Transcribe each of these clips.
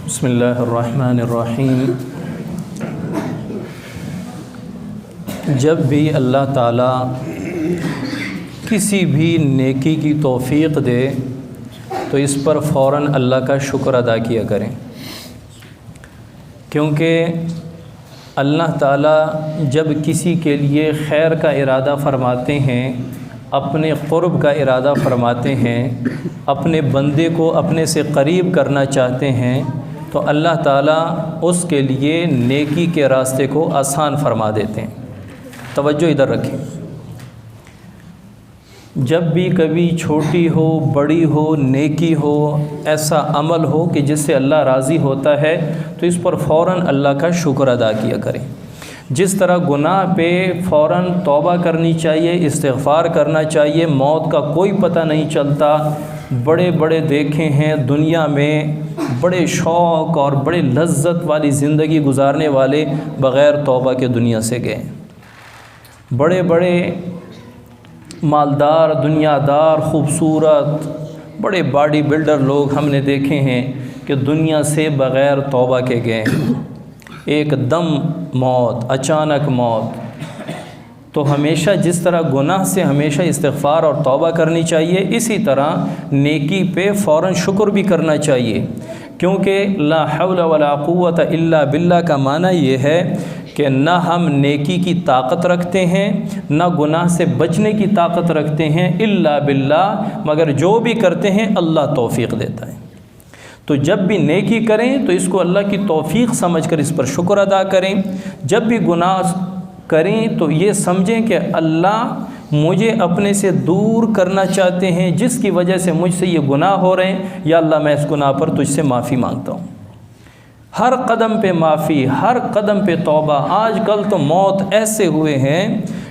بسم اللہ الرحمن الرحیم۔ جب بھی اللہ تعالیٰ کسی بھی نیکی کی توفیق دے تو اس پر فوراً اللہ کا شکر ادا کیا کریں، کیونکہ اللہ تعالیٰ جب کسی کے لیے خیر کا ارادہ فرماتے ہیں، اپنے قرب کا ارادہ فرماتے ہیں، اپنے بندے کو اپنے سے قریب کرنا چاہتے ہیں، تو اللہ تعالیٰ اس کے لیے نیکی کے راستے کو آسان فرما دیتے ہیں۔ توجہ ادھر رکھیں، جب بھی کبھی چھوٹی ہو بڑی ہو نیکی ہو، ایسا عمل ہو کہ جس سے اللہ راضی ہوتا ہے، تو اس پر فوراً اللہ کا شکر ادا کیا کریں۔ جس طرح گناہ پہ فوراً توبہ کرنی چاہیے، استغفار کرنا چاہیے، موت کا کوئی پتہ نہیں چلتا۔ بڑے بڑے دیکھے ہیں دنیا میں، بڑے شوق اور بڑے لذت والی زندگی گزارنے والے بغیر توبہ کے دنیا سے گئے۔ بڑے بڑے مالدار، دنیا دار، خوبصورت، بڑے باڈی بلڈر لوگ ہم نے دیکھے ہیں کہ دنیا سے بغیر توبہ کے گئے، ایک دم موت، اچانک موت۔ تو ہمیشہ جس طرح گناہ سے ہمیشہ استغفار اور توبہ کرنی چاہیے، اسی طرح نیکی پہ فوراً شکر بھی کرنا چاہیے، کیونکہ لا حول ولا قوت الا باللہ کا معنی یہ ہے کہ نہ ہم نیکی کی طاقت رکھتے ہیں، نہ گناہ سے بچنے کی طاقت رکھتے ہیں، الا باللہ، مگر جو بھی کرتے ہیں اللہ توفیق دیتا ہے۔ تو جب بھی نیکی کریں تو اس کو اللہ کی توفیق سمجھ کر اس پر شکر ادا کریں۔ جب بھی گناہ کریں تو یہ سمجھیں کہ اللہ مجھے اپنے سے دور کرنا چاہتے ہیں، جس کی وجہ سے مجھ سے یہ گناہ ہو رہے ہیں، یا اللہ میں اس گناہ پر تجھ سے معافی مانگتا ہوں۔ ہر قدم پہ معافی، ہر قدم پہ توبہ۔ آج کل تو موت ایسے ہوئے ہیں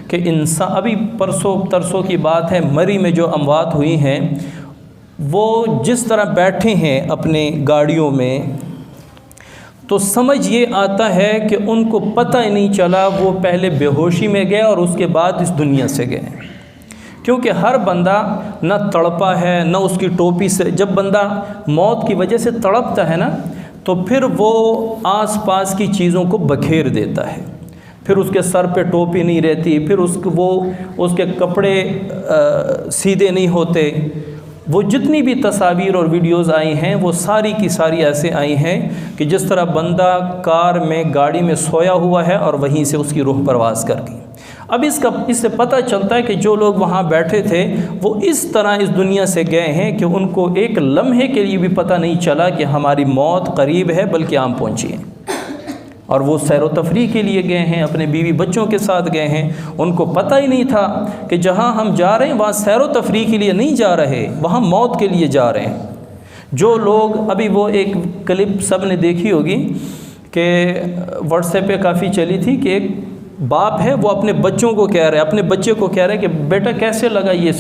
کہ انسان، ابھی پرسوں ترسوں کی بات ہے، مری میں جو اموات ہوئی ہیں، وہ جس طرح بیٹھے ہیں اپنے گاڑیوں میں، تو سمجھ یہ آتا ہے کہ ان کو پتہ ہی نہیں چلا وہ پہلے بے ہوشی میں گئے اور اس کے بعد اس دنیا سے گئے، کیونکہ ہر بندہ نہ تڑپا ہے نہ اس کی ٹوپی سے۔ جب بندہ موت کی وجہ سے تڑپتا ہے نا، تو پھر وہ آس پاس کی چیزوں کو بکھیر دیتا ہے، پھر اس کے سر پہ ٹوپی نہیں رہتی، پھر اس کے کپڑے سیدھے نہیں ہوتے۔ وہ جتنی بھی تصاویر اور ویڈیوز آئی ہیں، وہ ساری کی ساری ایسے آئی ہیں کہ جس طرح بندہ کار میں، گاڑی میں سویا ہوا ہے اور وہیں سے اس کی روح پرواز کر گئی۔ اب اس سے پتہ چلتا ہے کہ جو لوگ وہاں بیٹھے تھے وہ اس طرح اس دنیا سے گئے ہیں کہ ان کو ایک لمحے کے لیے بھی پتہ نہیں چلا کہ ہماری موت قریب ہے، بلکہ عام پہنچی ہے۔ اور وہ سیر و تفریح کے لیے گئے ہیں، اپنے بیوی بچوں کے ساتھ گئے ہیں، ان کو پتہ ہی نہیں تھا کہ جہاں ہم جا رہے ہیں وہاں سیر و تفریح کے لیے نہیں جا رہے، وہاں موت کے لیے جا رہے ہیں۔ جو لوگ، ابھی وہ ایک کلپ سب نے دیکھی ہوگی کہ واٹس ایپ پہ کافی چلی تھی، کہ ایک باپ ہے، وہ اپنے بچوں کو کہہ رہے، اپنے بچے کو کہہ رہے کہ بیٹا کیسے لگا یہ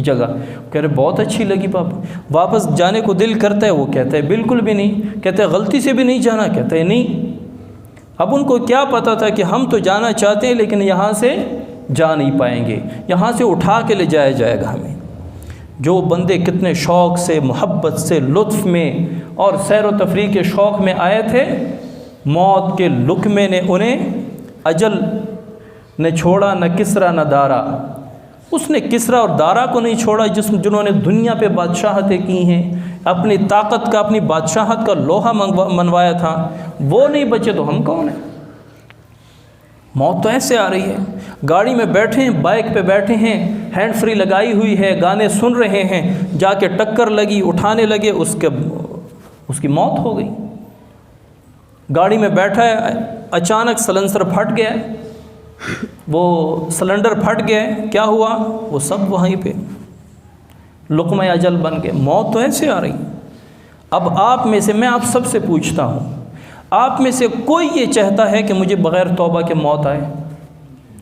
جگہ؟ کہہ رہے بہت اچھی لگی پاپا۔ واپس جانے کو دل کرتا ہے، وہ کہتا ہے بالکل بھی نہیں، کہتا ہے غلطی سے بھی نہیں جانا، کہتا ہے نہیں۔ اب ان کو کیا پتا تھا کہ ہم تو جانا چاہتے ہیں لیکن یہاں سے جا نہیں پائیں گے، یہاں سے اٹھا کے لے جایا جائے گا ہمیں۔ جو بندے کتنے شوق سے، محبت سے، لطف میں اور سیر و تفریح کے شوق میں آئے تھے، موت کے لقمے نے انہیں، اجل نے چھوڑا نہ کسرا نہ دارا۔ اس نے کسرا اور دارا کو نہیں چھوڑا، جنہوں نے دنیا پہ بادشاہتیں کی ہیں، اپنی طاقت کا، اپنی بادشاہت کا لوہا منوایا تھا، وہ نہیں بچے تو ہم کون ہیں؟ موت تو ایسے آ رہی ہے، گاڑی میں بیٹھے ہیں، بائک پہ بیٹھے ہیں، ہینڈ فری لگائی ہوئی ہے، گانے سن رہے ہیں، جا کے ٹکر لگی، اٹھانے لگے، اس کی موت ہو گئی۔ گاڑی میں بیٹھا ہے، اچانک سلنسر پھٹ گیا، وہ سلنڈر پھٹ گیا، کیا ہوا؟ وہ سب وہیں پہ لقمہ اجل بن گئے۔ موت تو ایسے آ رہی۔ اب آپ میں سے، میں آپ سب سے پوچھتا ہوں، آپ میں سے کوئی یہ چاہتا ہے کہ مجھے بغیر توبہ کے موت آئے؟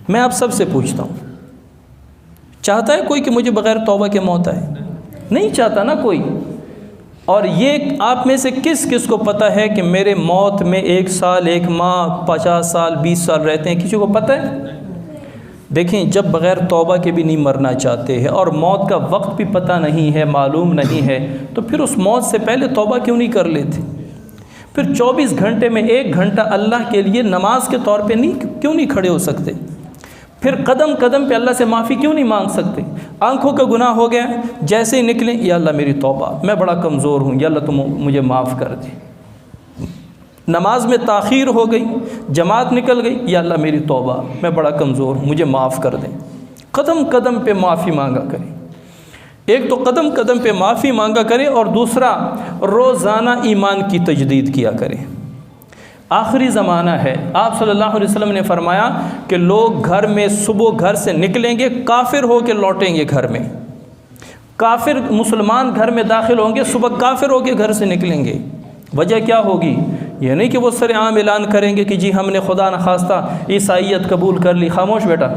میں آپ سب سے پوچھتا ہوں، چاہتا ہے کوئی کہ مجھے بغیر توبہ کے موت آئے؟ نہیں چاہتا نا کوئی۔ اور یہ آپ میں سے کس کس کو پتہ ہے کہ میرے موت میں 1 سال 1 ماہ 50 سال 20 سال رہتے ہیں؟ کسی کو پتہ ہے؟ دیکھیں، جب بغیر توبہ کے بھی نہیں مرنا چاہتے ہیں اور موت کا وقت بھی پتہ نہیں ہے، معلوم نہیں ہے، تو پھر اس موت سے پہلے توبہ کیوں نہیں کر لیتے؟ پھر 24 گھنٹے میں 1 گھنٹہ اللہ کے لیے نماز کے طور پہ کیوں نہیں کھڑے ہو سکتے؟ پھر قدم قدم پہ اللہ سے معافی کیوں نہیں مانگ سکتے؟ آنکھوں کا گناہ ہو گیا، جیسے ہی نکلیں یا اللہ میری توبہ، میں بڑا کمزور ہوں، یا اللہ تم مجھے معاف کر دے۔ نماز میں تاخیر ہو گئی، جماعت نکل گئی، یا اللہ میری توبہ، میں بڑا کمزور ہوں، مجھے معاف کر دیں۔ قدم قدم پہ معافی مانگا کریں۔ ایک تو قدم قدم پہ معافی مانگا کریں، اور دوسرا روزانہ ایمان کی تجدید کیا کریں۔ آخری زمانہ ہے، آپ صلی اللہ علیہ وسلم نے فرمایا کہ لوگ گھر میں صبح گھر سے نکلیں گے، کافر ہو کے لوٹیں گے گھر میں۔ کافر مسلمان گھر میں داخل ہوں گے، صبح کافر ہو کے گھر سے نکلیں گے۔ وجہ کیا ہوگی؟ یہ نہیں کہ وہ سر عام اعلان کریں گے کہ جی ہم نے خدا نخواستہ عیسائیت قبول کر لی، خاموش بیٹا،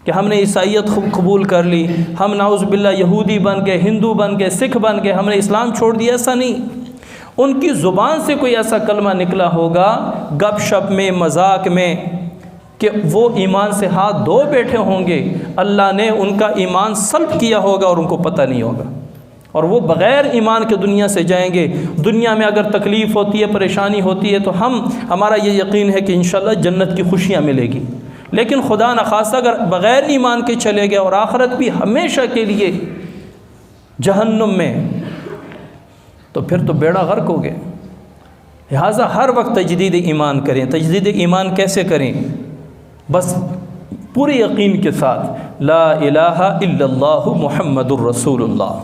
کہ ہم نے عیسائیت قبول کر لی، ہم نعوذ باللہ یہودی بن گئے، ہندو بن گئے، سکھ بن گئے، ہم نے اسلام چھوڑ دیا، ایسا نہیں۔ ان کی زبان سے کوئی ایسا کلمہ نکلا ہوگا گپ شپ میں، مذاق میں، کہ وہ ایمان سے ہاتھ دھو بیٹھے ہوں گے، اللہ نے ان کا ایمان سلب کیا ہوگا اور ان کو پتہ نہیں ہوگا، اور وہ بغیر ایمان کے دنیا سے جائیں گے۔ دنیا میں اگر تکلیف ہوتی ہے، پریشانی ہوتی ہے، تو ہمارا یہ یقین ہے کہ انشاءاللہ جنت کی خوشیاں ملے گی، لیکن خدا نخواستہ اگر بغیر ایمان کے چلے گئے اور آخرت بھی ہمیشہ کے لیے جہنم میں، تو پھر تو بیڑا غرق ہو گئے۔ لہٰذا ہر وقت تجدید ایمان کریں۔ تجدید ایمان کیسے کریں؟ بس پورے یقین کے ساتھ لا الہ الا اللہ محمد الرسول اللہ،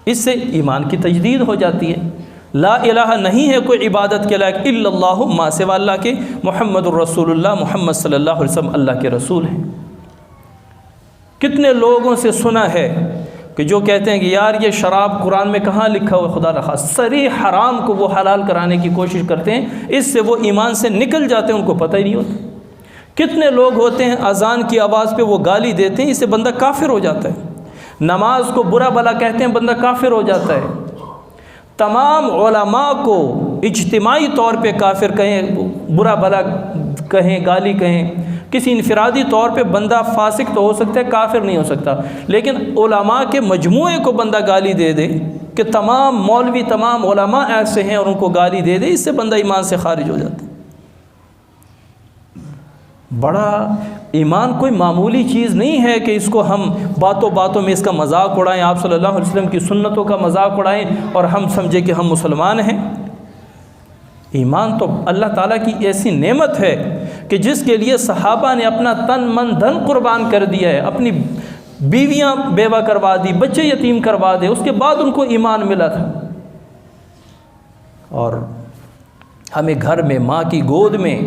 اس سے ایمان کی تجدید ہو جاتی ہے۔ لا الہ نہیں ہے کوئی عبادت کے لائق الا اللہ، ما سوا اللہ کے، محمد الرسول اللہ، محمد صلی اللہ علیہ وسلم اللہ کے رسول ہیں۔ کتنے لوگوں سے سنا ہے کہ جو کہتے ہیں کہ یار یہ شراب قرآن میں کہاں لکھا ہوا، خدا نخواستہ صریح حرام کو وہ حلال کرانے کی کوشش کرتے ہیں، اس سے وہ ایمان سے نکل جاتے ہیں، ان کو پتہ ہی نہیں ہوتا۔ کتنے لوگ ہوتے ہیں اذان کی آواز پہ وہ گالی دیتے ہیں، اس سے بندہ کافر ہو جاتا ہے۔ نماز کو برا بھلا کہتے ہیں، بندہ کافر ہو جاتا ہے۔ تمام علماء کو اجتماعی طور پہ کافر کہیں، برا بھلا کہیں، گالی کہیں، کسی انفرادی طور پہ بندہ فاسق تو ہو سکتا ہے، کافر نہیں ہو سکتا، لیکن علماء کے مجموعے کو بندہ گالی دے دے کہ تمام مولوی، تمام علماء ایسے ہیں، اور ان کو گالی دے دے، اس سے بندہ ایمان سے خارج ہو جاتا ہے۔ بڑا ایمان کوئی معمولی چیز نہیں ہے کہ اس کو ہم باتوں باتوں میں اس کا مذاق اڑائیں، آپ صلی اللہ علیہ وسلم کی سنتوں کا مذاق اڑائیں اور ہم سمجھیں کہ ہم مسلمان ہیں۔ ایمان تو اللہ تعالیٰ کی ایسی نعمت ہے کہ جس کے لیے صحابہ نے اپنا تن من دھن قربان کر دیا ہے، اپنی بیویاں بیوہ کروا دی، بچے یتیم کروا دے، اس کے بعد ان کو ایمان ملا تھا۔ اور ہمیں گھر میں ماں کی گود میں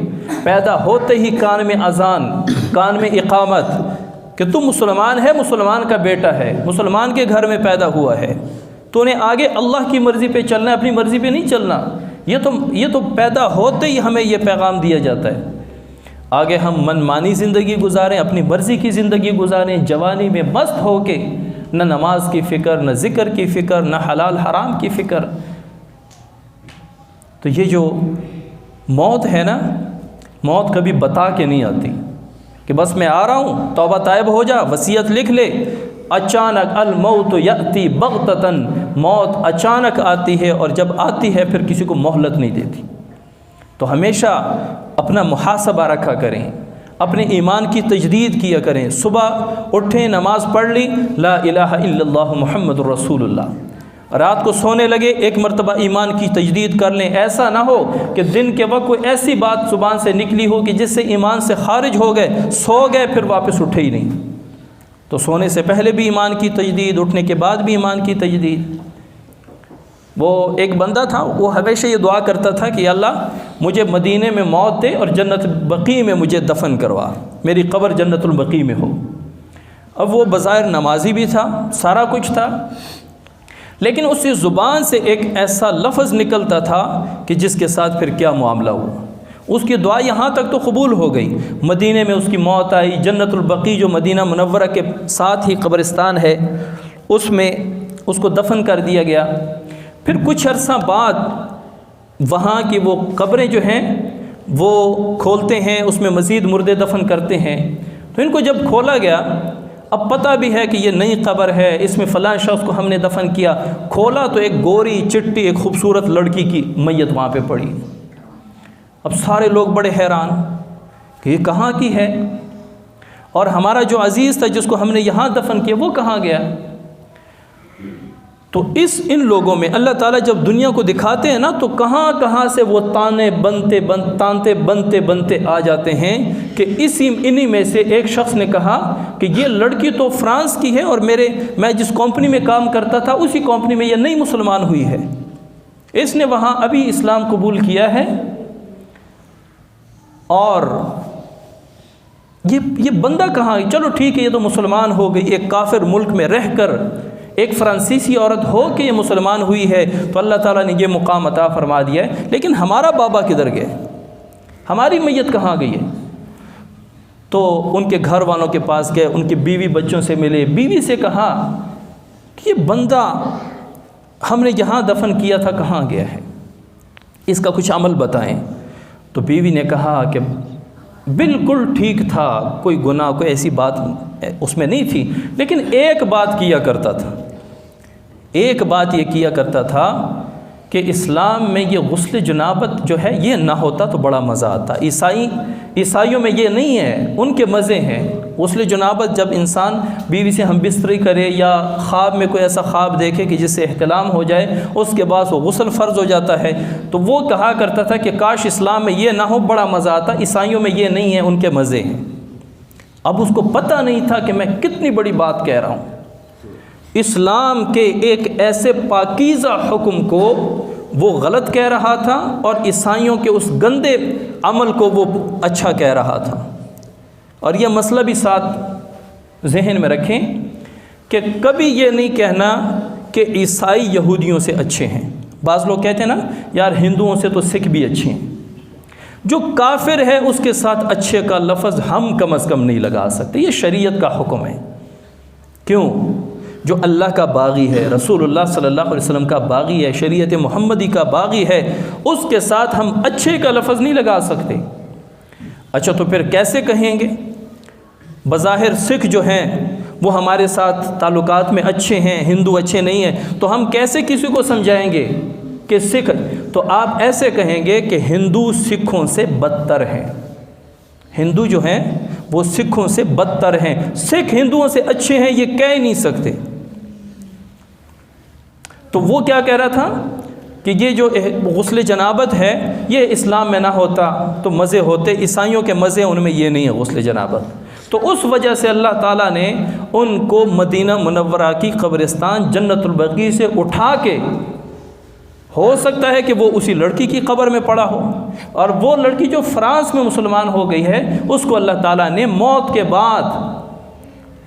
پیدا ہوتے ہی کان میں اذان، کان میں اقامت کہ تم مسلمان ہے، مسلمان کا بیٹا ہے، مسلمان کے گھر میں پیدا ہوا ہے، تو انہیں آگے اللہ کی مرضی پہ چلنا ہے، اپنی مرضی پہ نہیں چلنا۔ یہ تو پیدا ہوتے ہی ہمیں یہ پیغام دیا جاتا ہے۔ آگے ہم من مانی زندگی گزاریں، اپنی مرضی کی زندگی گزاریں، جوانی میں مست ہو کے، نہ نماز کی فکر، نہ ذکر کی فکر، نہ حلال حرام کی فکر۔ تو یہ جو موت ہے نا، موت کبھی بتا کے نہیں آتی کہ بس میں آ رہا ہوں، توبہ طائب ہو جا، وصیت لکھ لے۔ اچانک الموت یأتی بغتتاً، موت اچانک آتی ہے، اور جب آتی ہے پھر کسی کو مہلت نہیں دیتی۔ تو ہمیشہ اپنا محاسبہ رکھا کریں، اپنے ایمان کی تجدید کیا کریں۔ صبح اٹھیں، نماز پڑھ لی، لا الہ الا اللہ محمد الرسول اللہ۔ رات کو سونے لگے، ایک مرتبہ ایمان کی تجدید کر لیں۔ ایسا نہ ہو کہ دن کے وقت کوئی ایسی بات زبان سے نکلی ہو کہ جس سے ایمان سے خارج ہو گئے، سو گئے، پھر واپس اٹھے ہی نہیں۔ تو سونے سے پہلے بھی ایمان کی تجدید، اٹھنے کے بعد بھی ایمان کی تجدید۔ وہ ایک بندہ تھا، وہ ہمیشہ یہ دعا کرتا تھا کہ اللہ مجھے مدینے میں موت دے اور جنت بقیع میں مجھے دفن کروا، میری قبر جنت البقیع میں ہو۔ اب وہ بظاہر نمازی بھی تھا، سارا کچھ تھا، لیکن اس کی زبان سے ایک ایسا لفظ نکلتا تھا کہ جس کے ساتھ پھر کیا معاملہ ہوا۔ اس کی دعا یہاں تک تو قبول ہو گئی، مدینے میں اس کی موت آئی، جنت البقیع جو مدینہ منورہ کے ساتھ ہی قبرستان ہے، اس میں اس کو دفن کر دیا گیا۔ پھر کچھ عرصہ بعد وہاں کی وہ قبریں جو ہیں وہ کھولتے ہیں، اس میں مزید مردے دفن کرتے ہیں۔ تو ان کو جب کھولا گیا، اب پتہ بھی ہے کہ یہ نئی قبر ہے، اس میں فلاں شخص کو ہم نے دفن کیا، کھولا تو ایک گوری چٹی ایک خوبصورت لڑکی کی میت وہاں پہ پڑی۔ اب سارے لوگ بڑے حیران کہ یہ کہاں کی ہے، اور ہمارا جو عزیز تھا جس کو ہم نے یہاں دفن کیا وہ کہاں گیا؟ تو ان لوگوں میں اللہ تعالیٰ جب دنیا کو دکھاتے ہیں نا تو کہاں کہاں سے وہ تانتے بنتے آ جاتے ہیں کہ انہی میں سے ایک شخص نے کہا کہ یہ لڑکی تو فرانس کی ہے اور میں جس کمپنی میں کام کرتا تھا اسی کمپنی میں یہ نئی مسلمان ہوئی ہے، اس نے وہاں ابھی اسلام قبول کیا ہے، اور یہ بندہ کہاں؟ چلو ٹھیک ہے، یہ تو مسلمان ہو گئی، ایک کافر ملک میں رہ کر ایک فرانسیسی عورت ہو کہ یہ مسلمان ہوئی ہے تو اللہ تعالیٰ نے یہ مقام عطا فرما دیا ہے، لیکن ہمارا بابا کدھر گئے، ہماری میت کہاں گئی ہے؟ تو ان کے گھر والوں کے پاس گئے، ان کے بیوی بچوں سے ملے، بیوی سے کہا کہ یہ بندہ ہم نے یہاں دفن کیا تھا کہاں گیا ہے، اس کا کچھ عمل بتائیں۔ تو بیوی نے کہا کہ بالکل ٹھیک تھا، کوئی گناہ کوئی ایسی بات اس میں نہیں تھی، لیکن ایک بات کیا کرتا تھا، ایک بات یہ کیا کرتا تھا کہ اسلام میں یہ غسل جنابت جو ہے یہ نہ ہوتا تو بڑا مزہ آتا۔ عیسائیوں میں یہ نہیں ہے، ان کے مزے ہیں۔ غسل جنابت جب انسان بیوی سے ہم بستری کرے یا خواب میں کوئی ایسا خواب دیکھے کہ جس سے احتلام ہو جائے، اس کے بعد وہ غسل فرض ہو جاتا ہے، تو وہ کہا کرتا تھا کہ کاش اسلام میں یہ نہ ہو، بڑا مزہ آتا۔ عیسائیوں میں یہ نہیں ہے، ان کے مزے ہیں۔ اب اس کو پتہ نہیں تھا کہ میں کتنی بڑی بات کہہ رہا ہوں۔ اسلام کے ایک ایسے پاکیزہ حکم کو وہ غلط کہہ رہا تھا، اور عیسائیوں کے اس گندے عمل کو وہ اچھا کہہ رہا تھا۔ اور یہ مسئلہ بھی ساتھ ذہن میں رکھیں کہ کبھی یہ نہیں کہنا کہ عیسائی یہودیوں سے اچھے ہیں۔ بعض لوگ کہتے ہیں نا یار ہندوؤں سے تو سکھ بھی اچھے ہیں، جو کافر ہے اس کے ساتھ اچھے کا لفظ ہم کم از کم نہیں لگا سکتے، یہ شریعت کا حکم ہے۔ کیوں؟ جو اللہ کا باغی ہے، رسول اللہ صلی اللہ علیہ وسلم کا باغی ہے، شریعت محمدی کا باغی ہے، اس کے ساتھ ہم اچھے کا لفظ نہیں لگا سکتے۔ اچھا تو پھر کیسے کہیں گے؟ بظاہر سکھ جو ہیں وہ ہمارے ساتھ تعلقات میں اچھے ہیں، ہندو اچھے نہیں ہیں، تو ہم کیسے کسی کو سمجھائیں گے کہ سکھ؟ تو آپ ایسے کہیں گے کہ ہندو سکھوں سے بدتر ہیں، ہندو جو ہیں وہ سکھوں سے بدتر ہیں، سکھ ہندوؤں سے اچھے ہیں، یہ کہہ نہیں سکتے۔ تو وہ کیا کہہ رہا تھا کہ یہ جو غسل جنابت ہے یہ اسلام میں نہ ہوتا تو مزے ہوتے، عیسائیوں کے مزے ان میں یہ نہیں ہے غسل جنابت۔ تو اس وجہ سے اللہ تعالیٰ نے ان کو مدینہ منورہ کی قبرستان جنت البقیع سے اٹھا کے، ہو سکتا ہے کہ وہ اسی لڑکی کی قبر میں پڑا ہو، اور وہ لڑکی جو فرانس میں مسلمان ہو گئی ہے اس کو اللہ تعالیٰ نے موت کے بعد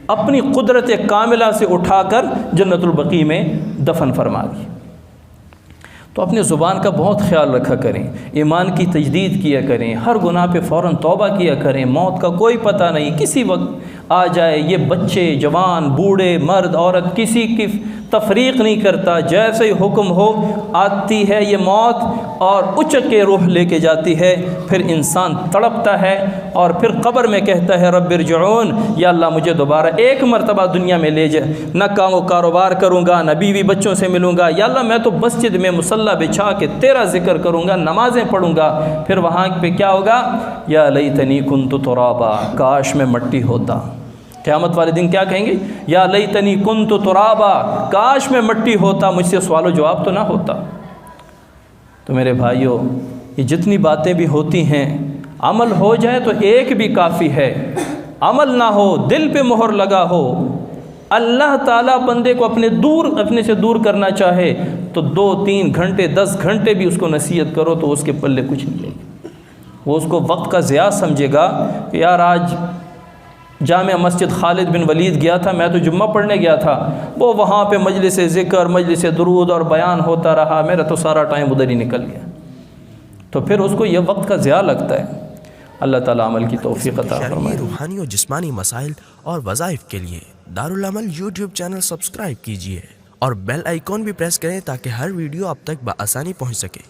اپنی قدرت کاملہ سے اٹھا کر جنت البقیع میں دفن فرما دی۔ تو اپنے زبان کا بہت خیال رکھا کریں، ایمان کی تجدید کیا کریں، ہر گناہ پہ فوراً توبہ کیا کریں، موت کا کوئی پتہ نہیں، کسی وقت آ جائے۔ یہ بچے، جوان، بوڑھے، مرد، عورت، کسی کی تفریق نہیں کرتا، جیسے ہی حکم ہو آتی ہے یہ موت اور اچک کے روح لے کے جاتی ہے، پھر انسان تڑپتا ہے اور پھر قبر میں کہتا ہے رب ارجعون، یا اللہ مجھے دوبارہ ایک مرتبہ دنیا میں لے جا، نہ کاروبار کروں گا، نہ بیوی بچوں سے ملوں گا، یا اللہ میں تو مسجد میں مصلی بچھا کے تیرا ذکر کروں گا، نمازیں پڑھوں گا۔ پھر وہاں پہ کیا ہوگا؟ یا لیتنی کنت ترابا، کاش میں مٹی ہوتا۔ قیامت والے دن کیا کہیں گے؟ یا لیتنی کنت ترابا، کاش میں مٹی ہوتا، مجھ سے سوال و جواب تو نہ ہوتا۔ تو میرے بھائیوں، یہ جتنی باتیں بھی ہوتی ہیں، عمل ہو جائے تو ایک بھی کافی ہے، عمل نہ ہو، دل پہ مہر لگا ہو، اللہ تعالیٰ بندے کو اپنے سے دور کرنا چاہے تو 2-3 گھنٹے 10 گھنٹے بھی اس کو نصیحت کرو تو اس کے پلے کچھ نہیں لے گا۔ وہ اس کو وقت کا ضیاع سمجھے گا کہ یار آج جامع مسجد خالد بن ولید گیا تھا، میں تو جمعہ پڑھنے گیا تھا، وہ وہاں پہ مجلس ذکر، مجلس درود اور بیان ہوتا رہا، میرا تو سارا ٹائم ادھر ہی نکل گیا۔ تو پھر اس کو یہ وقت کا ضیاع لگتا ہے۔ اللہ تعالیٰ عمل کی توفیق عطا فرمائے۔ روحانی اور جسمانی مسائل اور وظائف کے لیے دارالعمل یوٹیوب چینل سبسکرائب کیجیے اور بیل آئیکن بھی پریس کریں تاکہ ہر ویڈیو آپ تک بآسانی پہنچ سکے۔